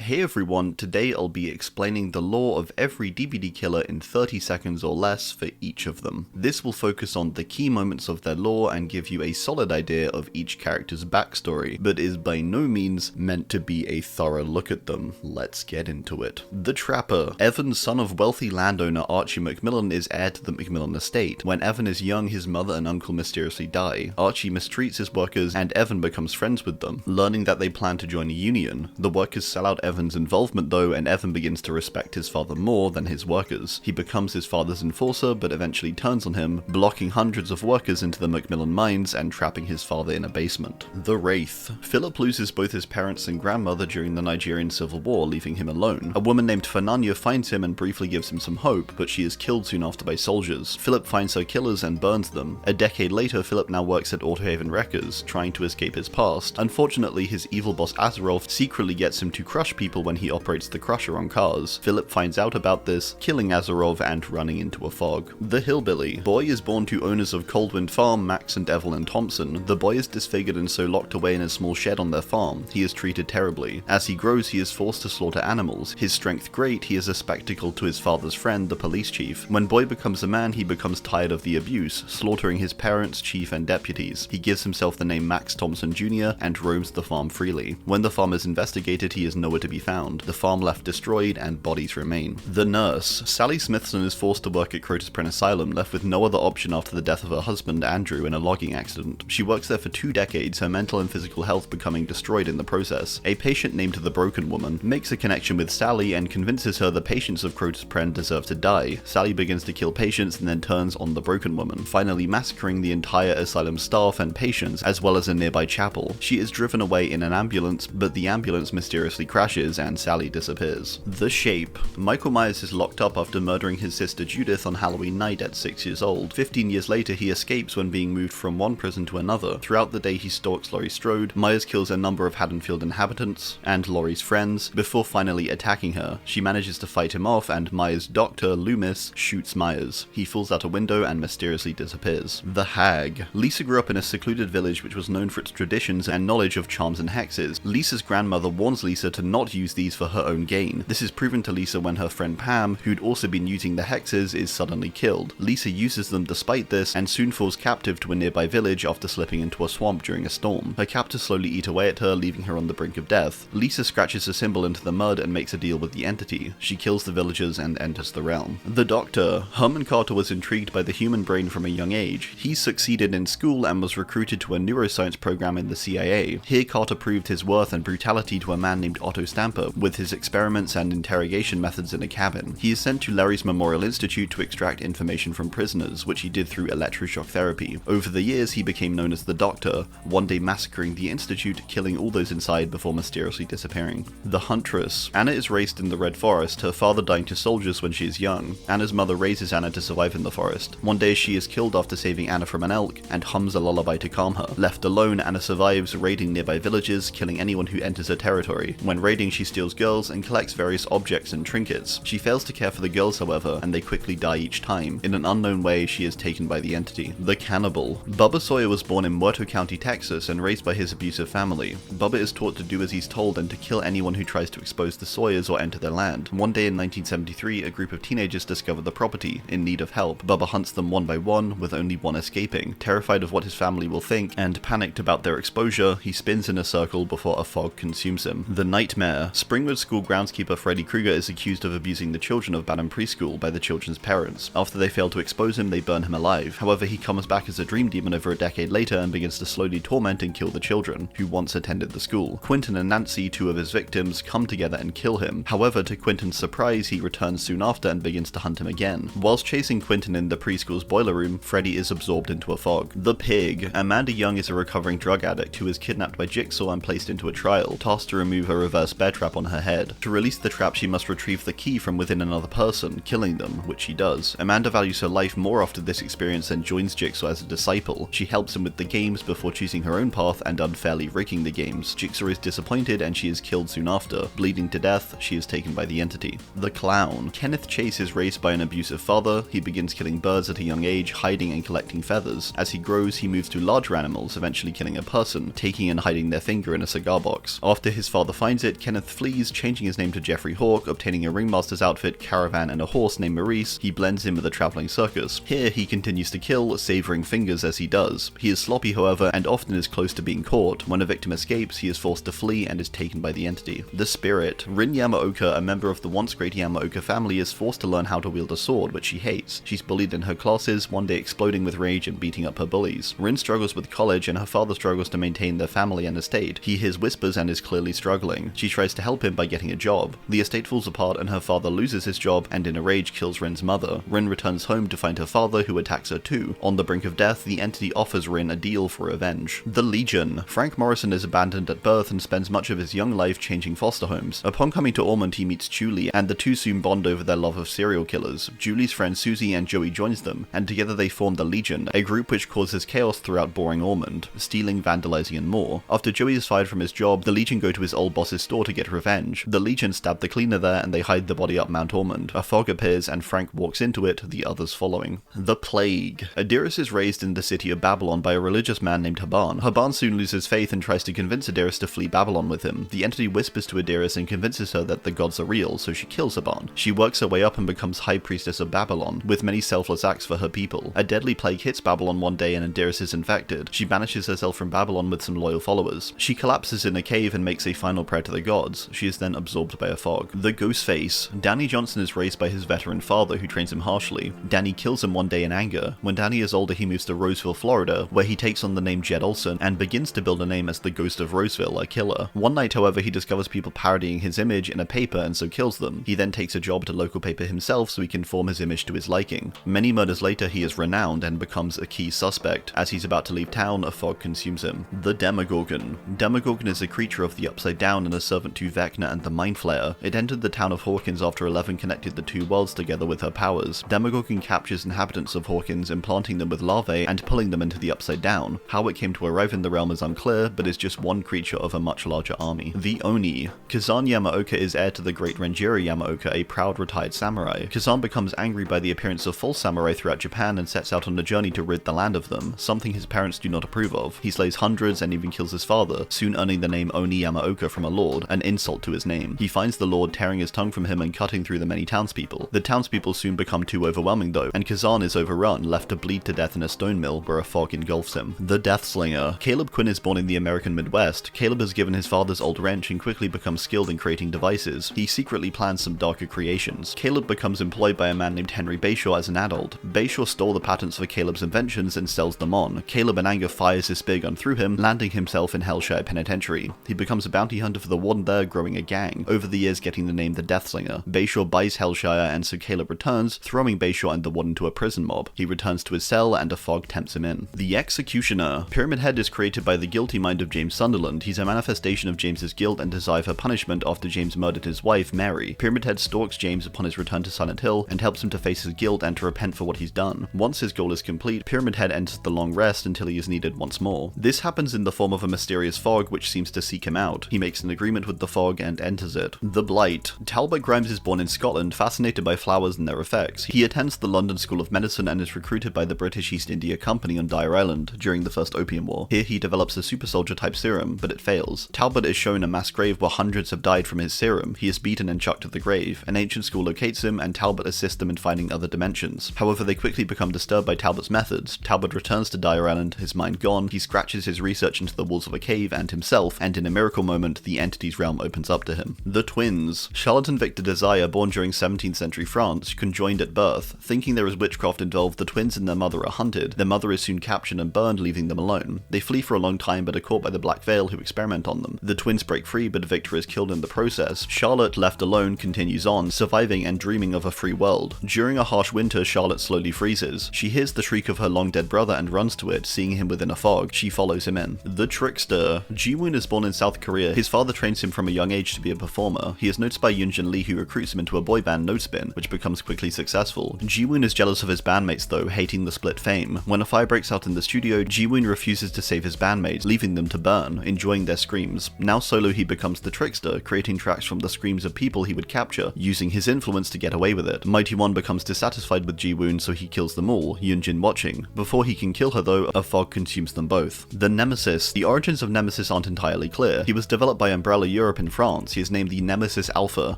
Hey everyone, today I'll be explaining the lore of every DVD killer in 30 seconds or less for each of them. This will focus on the key moments of their lore and give you a solid idea of each character's backstory, but is by no means meant to be a thorough look at them. Let's get into it. The Trapper. Evan, son of wealthy landowner Archie McMillan, is heir to the McMillan estate. When Evan is young, his mother and uncle mysteriously die. Archie mistreats his workers and Evan becomes friends with them. Learning that they plan to join a union, the workers sell out Evan's involvement though, and Evan begins to respect his father more than his workers. He becomes his father's enforcer, but eventually turns on him, blocking hundreds of workers into the McMillan mines and trapping his father in a basement. The Wraith. Philip loses both his parents and grandmother during the Nigerian Civil War, leaving him alone. A woman named Fananya finds him and briefly gives him some hope, but she is killed soon after by soldiers. Philip finds her killers and burns them. A decade later, Philip now works at Autohaven Wreckers, trying to escape his past. Unfortunately, his evil boss AZHYMOVS secretly gets him to crush people when he operates the crusher on cars. Philip finds out about this, killing AZHYMOVS and running into a fog. The Hillbilly. Boy is born to owners of Coldwind Farm, Max and Evelyn Thompson. The boy is disfigured and so locked away in a small shed on their farm. He is treated terribly. As he grows, he is forced to slaughter animals. His strength great, he is a spectacle to his father's friend, the police chief. When Boy becomes a man, he becomes tired of the abuse, slaughtering his parents, chief and deputies. He gives himself the name Max Thompson Jr. and roams the farm freely. When the farm is investigated, he is nowhere to be found. The farm left destroyed and bodies remain. The Nurse. Sally Smithson is forced to work at Crotus Pren Asylum, left with no other option after the death of her husband, Andrew, in a logging accident. She works there for 2 decades, her mental and physical health becoming destroyed in the process. A patient named the Broken Woman makes a connection with Sally and convinces her the patients of Crotus Pren deserve to die. Sally begins to kill patients and then turns on the Broken Woman, finally massacring the entire asylum staff and patients, as well as a nearby chapel. She is driven away in an ambulance, but the ambulance mysteriously crashes and Sally disappears. The Shape. Michael Myers is locked up after murdering his sister Judith on Halloween night at 6 years old. 15 years later, he escapes when being moved from one prison to another. Throughout the day, he stalks Laurie Strode. Myers kills a number of Haddonfield inhabitants and Laurie's friends before finally attacking her. She manages to fight him off, and Myers' doctor, Loomis, shoots Myers. He falls out a window and mysteriously disappears. The Hag. Lisa grew up in a secluded village which was known for its traditions and knowledge of charms and hexes. Lisa's grandmother warns Lisa to not use these for her own gain. This is proven to Lisa when her friend Pam, who'd also been using the hexes, is suddenly killed. Lisa uses them despite this and soon falls captive to a nearby village after slipping into a swamp during a storm. Her captors slowly eat away at her, leaving her on the brink of death. Lisa scratches a symbol into the mud and makes a deal with the entity. She kills the villagers and enters the realm. The Doctor. Herman Carter was intrigued by the human brain from a young age. He succeeded in school and was recruited to a neuroscience program in the CIA. Here Carter proved his worth and brutality to a man named Otto Stamper, with his experiments and interrogation methods in a cabin. He is sent to Larry's Memorial Institute to extract information from prisoners, which he did through electroshock therapy. Over the years, he became known as the Doctor, one day massacring the Institute, killing all those inside before mysteriously disappearing. The Huntress. Anna is raised in the Red Forest, her father dying to soldiers when she is young. Anna's mother raises Anna to survive in the forest. One day she is killed after saving Anna from an elk and hums a lullaby to calm her. Left alone, Anna survives, raiding nearby villages, killing anyone who enters her territory. When raiding, she steals girls and collects various objects and trinkets. She fails to care for the girls, however, and they quickly die each time. In an unknown way, she is taken by the entity. The Cannibal. Bubba Sawyer was born in Muerto County, Texas, and raised by his abusive family. Bubba is taught to do as he's told and to kill anyone who tries to expose the Sawyers or enter their land. One day in 1973, a group of teenagers discover the property, in need of help. Bubba hunts them one by one, with only one escaping. Terrified of what his family will think, and panicked about their exposure, he spins in a circle before a fog consumes him. The Nightmare. Springwood School groundskeeper Freddy Krueger is accused of abusing the children of Bantam Preschool by the children's parents. After they fail to expose him, they burn him alive. However, he comes back as a dream demon over a decade later and begins to slowly torment and kill the children, who once attended the school. Quentin and Nancy, 2 of his victims, come together and kill him. However, to Quentin's surprise, he returns soon after and begins to hunt him again. Whilst chasing Quentin in the preschool's boiler room, Freddy is absorbed into a fog. The Pig. Amanda Young is a recovering drug addict who is kidnapped by Jigsaw and placed into a trial, tasked to remove a reverse bear trap on her head. To release the trap, she must retrieve the key from within another person, killing them, which she does. Amanda values her life more after this experience and joins Jigsaw as a disciple. She helps him with the games before choosing her own path and unfairly rigging the games. Jigsaw is disappointed and she is killed soon after. Bleeding to death, she is taken by the entity. The Clown. Kenneth Chase is raised by an abusive father. He begins killing birds at a young age, hiding and collecting feathers. As he grows, he moves to larger animals, eventually killing a person, taking and hiding their finger in a cigar box. After his father finds it, Kenneth Kenneth flees, changing his name to Jeffrey Hawk, obtaining a ringmaster's outfit, caravan, and a horse named Maurice. He blends in with a traveling circus. Here, he continues to kill, savoring fingers as he does. He is sloppy, however, and often is close to being caught. When a victim escapes, he is forced to flee and is taken by the entity. The Spirit. Rin Yamaoka, a member of the once great Yamaoka family, is forced to learn how to wield a sword, which she hates. She's bullied in her classes, one day exploding with rage and beating up her bullies. Rin struggles with college, and her father struggles to maintain their family and estate. He hears whispers and is clearly struggling. She tries to help him by getting a job. The estate falls apart and her father loses his job and in a rage kills Rin's mother. Rin returns home to find her father, who attacks her too. On the brink of death, the entity offers Rin a deal for revenge. The Legion. Frank Morrison is abandoned at birth and spends much of his young life changing foster homes. Upon coming to Ormond, he meets Julie, and the two soon bond over their love of serial killers. Julie's friend Susie and Joey joins them, and together they form the Legion, a group which causes chaos throughout boring Ormond, stealing, vandalizing, and more. After Joey is fired from his job, the Legion go to his old boss's store to get revenge. The Legion stab the cleaner there, and they hide the body up Mount Ormond. A fog appears, and Frank walks into it, the others following. The Plague. Adiris is raised in the city of Babylon by a religious man named Haban. Haban soon loses faith and tries to convince Adiris to flee Babylon with him. The entity whispers to Adiris and convinces her that the gods are real, so she kills Haban. She works her way up and becomes High Priestess of Babylon, with many selfless acts for her people. A deadly plague hits Babylon one day and Adiris is infected. She banishes herself from Babylon with some loyal followers. She collapses in a cave and makes a final prayer to the gods. She is then absorbed by a fog. The Ghostface. Danny Johnson is raised by his veteran father, who trains him harshly. Danny kills him one day in anger. When Danny is older, he moves to Roseville, Florida, where he takes on the name Jed Olson and begins to build a name as the Ghost of Roseville, a killer. One night, however, he discovers people parodying his image in a paper and so kills them. He then takes a job at a local paper himself so he can form his image to his liking. Many murders later, he is renowned and becomes a key suspect. As he's about to leave town, a fog consumes him. The Demogorgon. Demogorgon is a creature of the Upside Down and a servant to Vecna and the Mind Flayer. It entered the town of Hawkins after Eleven connected the two worlds together with her powers. Demogorgon captures inhabitants of Hawkins, implanting them with larvae and pulling them into the Upside Down. How it came to arrive in the realm is unclear, but is just one creature of a much larger army. The Oni. Kazan Yamaoka is heir to the great Renjiro Yamaoka, a proud retired samurai. Kazan becomes angry by the appearance of false samurai throughout Japan and sets out on a journey to rid the land of them, something his parents do not approve of. He slays hundreds and even kills his father, soon earning the name Oni Yamaoka from a lord, an insult to his name. He finds the lord tearing his tongue from him and cutting through the many townspeople. The townspeople soon become too overwhelming though, and Kazan is overrun, left to bleed to death in a stone mill where a fog engulfs him. The Deathslinger. Caleb Quinn is born in the American Midwest. Caleb has given his father's old wrench and quickly becomes skilled in creating devices. He secretly plans some darker creations. Caleb becomes employed by a man named Henry Bayshaw as an adult. Bayshaw stole the patents for Caleb's inventions and sells them on. Caleb in anger fires his spear gun through him, landing himself in Hellshire Penitentiary. He becomes a bounty hunter for the warden there, growing a gang, over the years getting the name the Deathslinger. Bayshaw buys Hellshire, and so Caleb returns, throwing Bayshaw and the warden to a prison mob. He returns to his cell and a fog tempts him in. The Executioner. Pyramid Head is created by the guilty mind of James Sunderland. He's a manifestation of James's guilt and desire for punishment after James murdered his wife, Mary. Pyramid Head stalks James upon his return to Silent Hill and helps him to face his guilt and to repent for what he's done. Once his goal is complete, Pyramid Head enters the long rest until he is needed once more. This happens in the form of a mysterious fog which seems to seek him out. He makes an agreement with the fog and enters it. The Blight. Talbot Grimes is born in Scotland, fascinated by flowers and their effects. He attends the London School of Medicine and is recruited by the British East India Company on Dyer Island during the First Opium War. Here he develops a super soldier type serum, but it fails. Talbot is shown a mass grave where hundreds have died from his serum. He is beaten and chucked to the grave. An ancient school locates him, and Talbot assists them in finding other dimensions. However, they quickly become disturbed by Talbot's methods. Talbot returns to Dyer Island, his mind gone. He scratches his research into the walls of a cave and himself, and in a miracle moment, the entity's realm opens up to him. The Twins. Charlotte and Victor Desire, born during 17th century France, conjoined at birth. Thinking there is witchcraft involved, the twins and their mother are hunted. Their mother is soon captured and burned, leaving them alone. They flee for a long time but are caught by the Black Veil, who experiment on them. The twins break free, but Victor is killed in the process. Charlotte, left alone, continues on, surviving and dreaming of a free world. During a harsh winter, Charlotte slowly freezes. She hears the shriek of her long-dead brother and runs to it, seeing him within a fog. She follows him in. The Trickster. Ji-woon is born in South Korea. His father trains him from a young age to be a performer. He is noticed by Yoon-jin Lee, who recruits him into a boy band, Notespin, which becomes quickly successful. Ji-woon is jealous of his bandmates though, hating the split fame. When a fire breaks out in the studio, Ji-woon refuses to save his bandmates, leaving them to burn, enjoying their screams. Now solo, he becomes the Trickster, creating tracks from the screams of people he would capture, using his influence to get away with it. Mighty One becomes dissatisfied with Ji-woon, so he kills them all, Yoon-jin watching. Before he can kill her though, a fog consumes them both. The Nemesis. The origins of Nemesis aren't entirely clear. He was developed by Umbrella Europe Europe and France, he is named the Nemesis Alpha,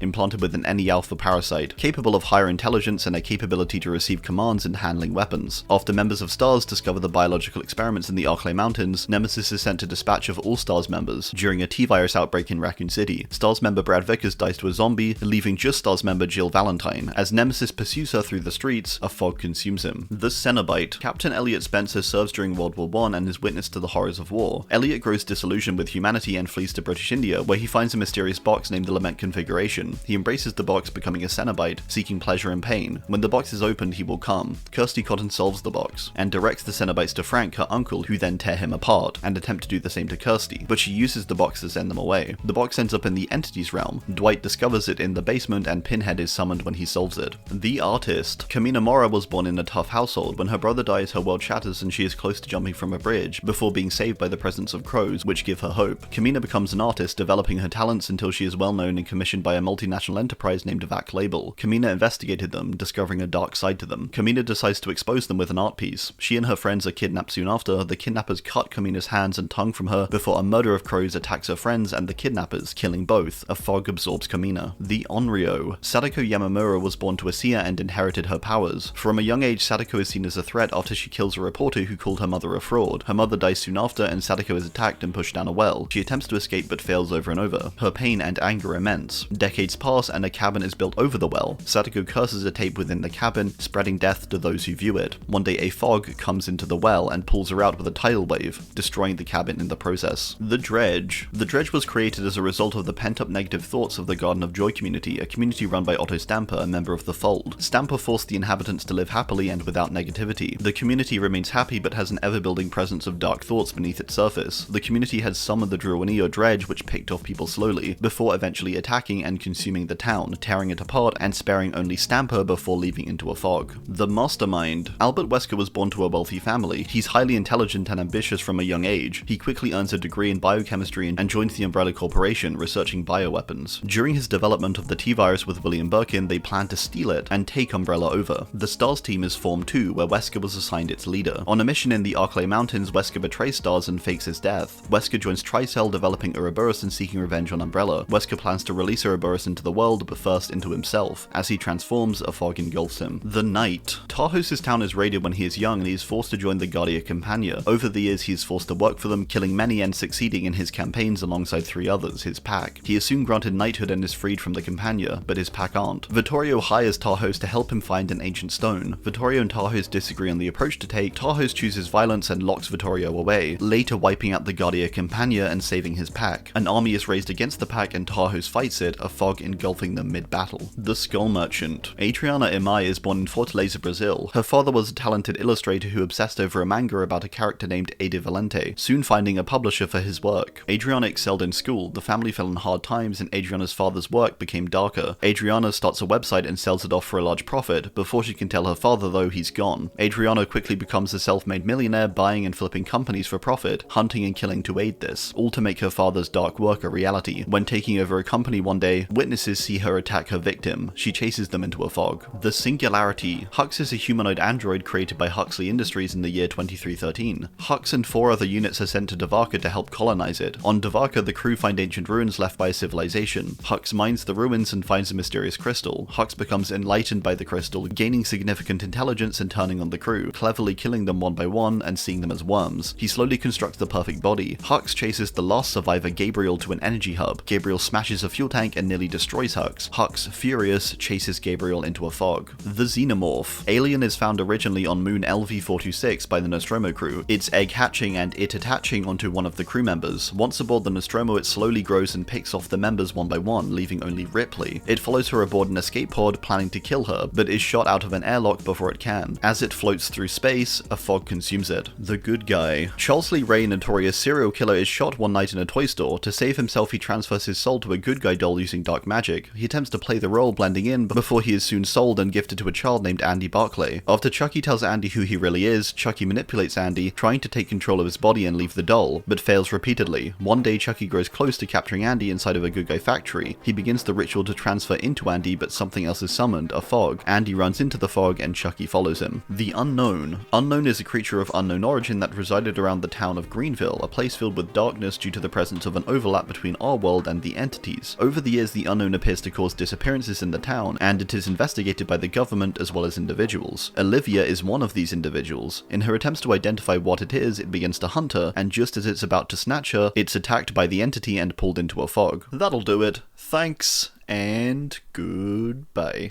implanted with an NE-alpha parasite, capable of higher intelligence and a capability to receive commands and handling weapons. After members of STARS discover the biological experiments in the Arklay Mountains, Nemesis is sent to dispatch of all STARS members during a T-virus outbreak in Raccoon City. STARS member Brad Vickers dies to a zombie, leaving just STARS member Jill Valentine. As Nemesis pursues her through the streets, a fog consumes him. The Cenobite. Captain Elliot Spencer serves during World War I and is witness to the horrors of war. Elliot grows disillusioned with humanity and flees to British India, where he finds a mysterious box named the Lament Configuration. He embraces the box, becoming a Cenobite, seeking pleasure and pain. When the box is opened, he will come. Kirsty Cotton solves the box, and directs the Cenobites to Frank, her uncle, who then tear him apart, and attempt to do the same to Kirsty, but she uses the box to send them away. The box ends up in the Entities realm. Dwight discovers it in the basement, and Pinhead is summoned when he solves it. The Artist. Kamina Mora was born in a tough household. When her brother dies, her world shatters and she is close to jumping from a bridge, before being saved by the presence of crows, which give her hope. Kamina becomes an artist, developing her talents until she is well known and commissioned by a multinational enterprise named VAC Label. Kamina investigated them, discovering a dark side to them. Kamina decides to expose them with an art piece. She and her friends are kidnapped soon after. The kidnappers cut Kamina's hands and tongue from her before a murder of crows attacks her friends and the kidnappers, killing both. A fog absorbs Kamina. The Onryo. Sadako Yamamura was born to a seer and inherited her powers. From a young age, Sadako is seen as a threat after she kills a reporter who called her mother a fraud. Her mother dies soon after, and Sadako is attacked and pushed down a well. She attempts to escape but fails over and over. Her pain and anger are immense. Decades pass and a cabin is built over the well. Sadako curses a tape within the cabin, spreading death to those who view it. One day a fog comes into the well and pulls her out with a tidal wave, destroying the cabin in the process. The Dredge. The Dredge was created as a result of the pent-up negative thoughts of the Garden of Joy community, a community run by Otto Stamper, a member of the Fold. Stamper forced the inhabitants to live happily and without negativity. The community remains happy but has an ever-building presence of dark thoughts beneath its surface. The community had summoned the Druanio Dredge, which picked off people slowly, before eventually attacking and consuming the town, tearing it apart and sparing only Stamper before leaving into a fog. The Mastermind. Albert Wesker was born to a wealthy family. He's highly intelligent and ambitious from a young age. He quickly earns a degree in biochemistry and joins the Umbrella Corporation, researching bioweapons. During his development of the T-Virus with William Birkin, they plan to steal it and take Umbrella over. The STARS team is formed too, where Wesker was assigned its leader. On a mission in the Arklay Mountains, Wesker betrays STARS and fakes his death. Wesker joins Tricell, developing Ouroboros and seeking revenge on Umbrella. Wesker plans to release Ouroboros into the world, but first into himself. As he transforms, a fog engulfs him. The Knight. Tarhos' town is raided when he is young and he is forced to join the Guardia Campania. Over the years, he is forced to work for them, killing many and succeeding in his campaigns alongside 3 others, his pack. He is soon granted knighthood and is freed from the Campania, but his pack aren't. Vittorio hires Tarhos to help him find an ancient stone. Vittorio and Tarhos disagree on the approach to take. Tarhos chooses violence and locks Vittorio away, later wiping out the Guardia Campania and saving his pack. An army is raised against the pack and Tarhos fights it, a fog engulfing them mid-battle. The Skull Merchant. Adriana Imai is born in Fortaleza, Brazil. Her father was a talented illustrator who obsessed over a manga about a character named Ade Valente, soon finding a publisher for his work. Adriana excelled in school, the family fell in hard times, and Adriana's father's work became darker. Adriana starts a website and sells it off for a large profit. Before she can tell her father, though, he's gone. Adriana quickly becomes a self-made millionaire, buying and flipping companies for profit, hunting and killing to aid this, all to make her father's dark work a reality. When taking over a company one day, witnesses see her attack her victim. She chases them into a fog. The Singularity. Hux is a humanoid android created by Huxley Industries in the year 2313. Hux and 4 other units are sent to Devaka to help colonize it. On Devaka, the crew find ancient ruins left by a civilization. Hux mines the ruins and finds a mysterious crystal. Hux becomes enlightened by the crystal, gaining significant intelligence and turning on the crew, cleverly killing them one by one and seeing them as worms. He slowly constructs the perfect body. Hux chases the last survivor Gabriel to an energy hub. Gabriel smashes a fuel tank and nearly destroys Hux. Hux, furious, chases Gabriel into a fog. The Xenomorph. Alien is found originally on moon LV-426 by the Nostromo crew, its egg hatching and it attaching onto one of the crew members. Once aboard the Nostromo, it slowly grows and picks off the members one by one, leaving only Ripley. It follows her aboard an escape pod, planning to kill her, but is shot out of an airlock before it can. As it floats through space, a fog consumes it. The Good Guy. Charles Lee Ray, notorious serial killer, is shot one night in a toy store. To save himself, he transfers his soul to a good guy doll using dark magic. He attempts to play the role, blending in, before he is soon sold and gifted to a child named Andy Barclay. After Chucky tells Andy who he really is, Chucky manipulates Andy, trying to take control of his body and leave the doll, but fails repeatedly. One day, Chucky grows close to capturing Andy inside of a good guy factory. He begins the ritual to transfer into Andy, but something else is summoned, a fog. Andy runs into the fog and Chucky follows him. The Unknown. Unknown is a creature of unknown origin that resided around the town of Greenville, a place filled with darkness due to the presence of an overlap between our world and the entities. Over the years, the unknown appears to cause disappearances in the town, and it is investigated by the government as well as individuals. Olivia is one of these individuals. In her attempts to identify what it is, it begins to hunt her, and just as it's about to snatch her, it's attacked by the entity and pulled into a fog. That'll do it. Thanks, and goodbye.